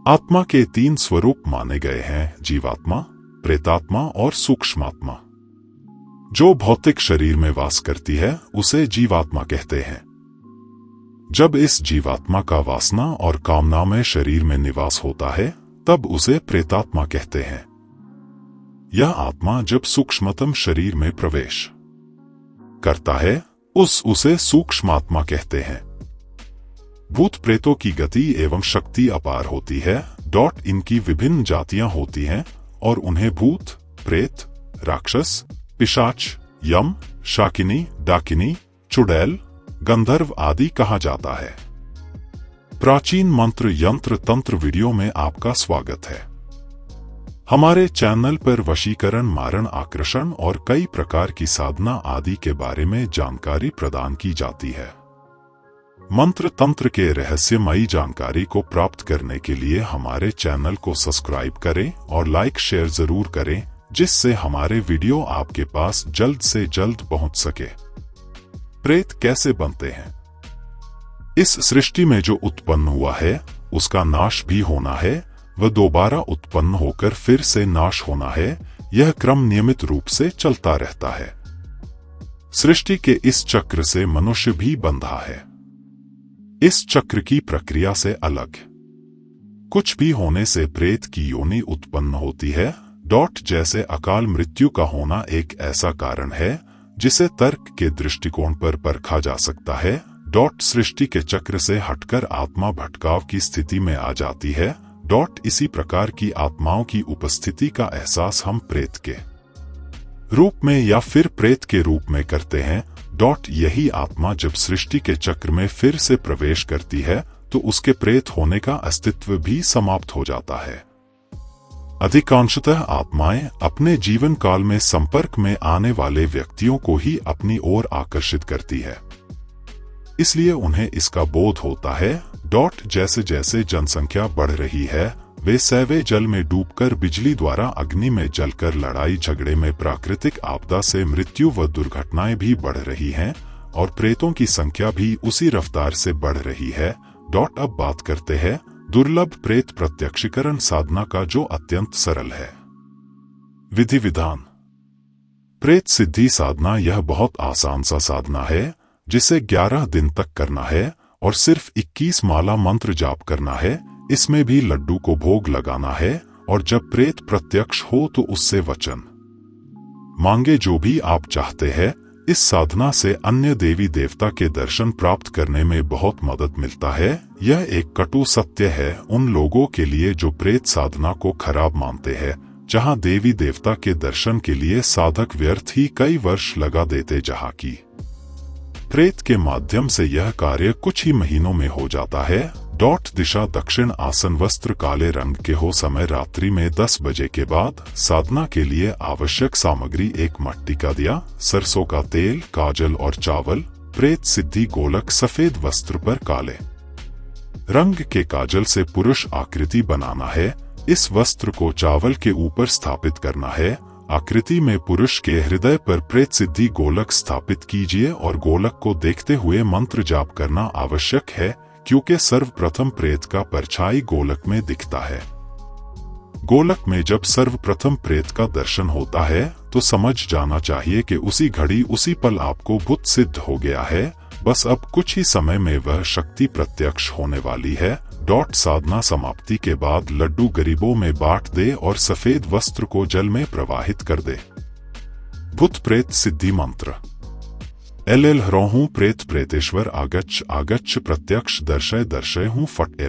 आत्मा के 3 स्वरूप माने गए हैं: जीवात्मा, प्रेतात्मा और सूक्ष्मात्मा। जो भौतिक शरीर में वास करती है उसे जीवात्मा कहते हैं। जब इस जीवात्मा का वासना और कामना में शरीर में निवास होता है तब उसे प्रेतात्मा कहते हैं। यह आत्मा जब सूक्ष्मतम शरीर में प्रवेश करता है उसे सूक्ष्मात्मा कहते हैं। भूत प्रेतों की गति एवं शक्ति अपार होती है। इनकी विभिन्न जातियां होती हैं और उन्हें भूत, प्रेत, राक्षस, पिशाच, यम, शाकिनी, डाकिनी, चुड़ैल, गंधर्व आदि कहा जाता है। प्राचीन मंत्र यंत्र तंत्र वीडियो में आपका स्वागत है। हमारे चैनल पर वशीकरण, मारण, आकर्षण और कई प्रकार की साधना आदि के बारे में जानकारी प्रदान की जाती है। मंत्र तंत्र के रहस्यमयी जानकारी को प्राप्त करने के लिए हमारे चैनल को सब्सक्राइब करें और लाइक शेयर जरूर करें, जिससे हमारे वीडियो आपके पास जल्द से जल्द पहुंच सके। प्रेत कैसे बनते हैं? इस सृष्टि में जो उत्पन्न हुआ है उसका नाश भी होना है, वह दोबारा उत्पन्न होकर फिर से नाश होना है। यह क्रम नियमित रूप से चलता रहता है। सृष्टि के इस चक्र से मनुष्य भी बंधा है। इस चक्र की प्रक्रिया से अलग कुछ भी होने से प्रेत की योनि उत्पन्न होती है। जैसे अकाल मृत्यु का होना एक ऐसा कारण है जिसे तर्क के दृष्टिकोण पर परखा जा सकता है। सृष्टि के चक्र से हटकर आत्मा भटकाव की स्थिति में आ जाती है। इसी प्रकार की आत्माओं की उपस्थिति का एहसास हम प्रेत के रूप में या फिर प्रेत के रूप में करते हैं। यही आत्मा जब सृष्टि के चक्र में फिर से प्रवेश करती है तो उसके प्रेत होने का अस्तित्व भी समाप्त हो जाता है। अधिकांशतः आत्माएं अपने जीवन काल में संपर्क में आने वाले व्यक्तियों को ही अपनी ओर आकर्षित करती है, इसलिए उन्हें इसका बोध होता है। जैसे जैसे जनसंख्या बढ़ रही है वे सैवे जल में डूबकर, बिजली द्वारा अग्नि में जलकर, लड़ाई झगड़े में, प्राकृतिक आपदा से मृत्यु व दुर्घटनाएं भी बढ़ रही हैं और प्रेतों की संख्या भी उसी रफ्तार से बढ़ रही है। अब बात करते हैं दुर्लभ प्रेत प्रत्यक्षीकरण साधना का, जो अत्यंत सरल है। विधि विधान। प्रेत सिद्धि साधना यह बहुत आसान सा साधना है जिसे 11 दिन तक करना है और सिर्फ 21 माला मंत्र जाप करना है। इसमें भी लड्डू को भोग लगाना है और जब प्रेत प्रत्यक्ष हो तो उससे वचन मांगे जो भी आप चाहते हैं। इस साधना से अन्य देवी देवता के दर्शन प्राप्त करने में बहुत मदद मिलता है। यह एक कटु सत्य है उन लोगों के लिए जो प्रेत साधना को खराब मानते हैं, जहां देवी देवता के दर्शन के लिए साधक व्यर्थ ही कई वर्ष लगा देते, जहां की प्रेत के माध्यम से यह कार्य कुछ ही महीनों में हो जाता है। दिशा दक्षिण, आसन वस्त्र काले रंग के हो, समय रात्रि में 10 बजे के बाद। साधना के लिए आवश्यक सामग्री: एक मट्टी का दिया, सरसों का तेल, काजल और चावल। प्रेत सिद्धि गोलक सफेद वस्त्र पर काले रंग के काजल से पुरुष आकृति बनाना है। इस वस्त्र को चावल के ऊपर स्थापित करना है। आकृति में पुरुष के हृदय पर प्रेत सिद्धि गोलक स्थापित कीजिए और गोलक को देखते हुए मंत्र जाप करना आवश्यक है, क्योंकि सर्वप्रथम प्रेत का परछाई गोलक में दिखता है। गोलक में जब सर्वप्रथम प्रेत का दर्शन होता है तो समझ जाना चाहिए कि उसी घड़ी उसी पल आपको भूत सिद्ध हो गया है। बस अब कुछ ही समय में वह शक्ति प्रत्यक्ष होने वाली है। साधना समाप्ति के बाद लड्डू गरीबों में बांट दे और सफेद वस्त्र को जल में प्रवाहित कर दे। भूत प्रेत सिद्धि मंत्र। ह्रौं हूँ प्रेत प्रेतेश्वर आगच्छ आगच्छ, प्रत्यक्ष दर्शय दर्शय हूँ फट।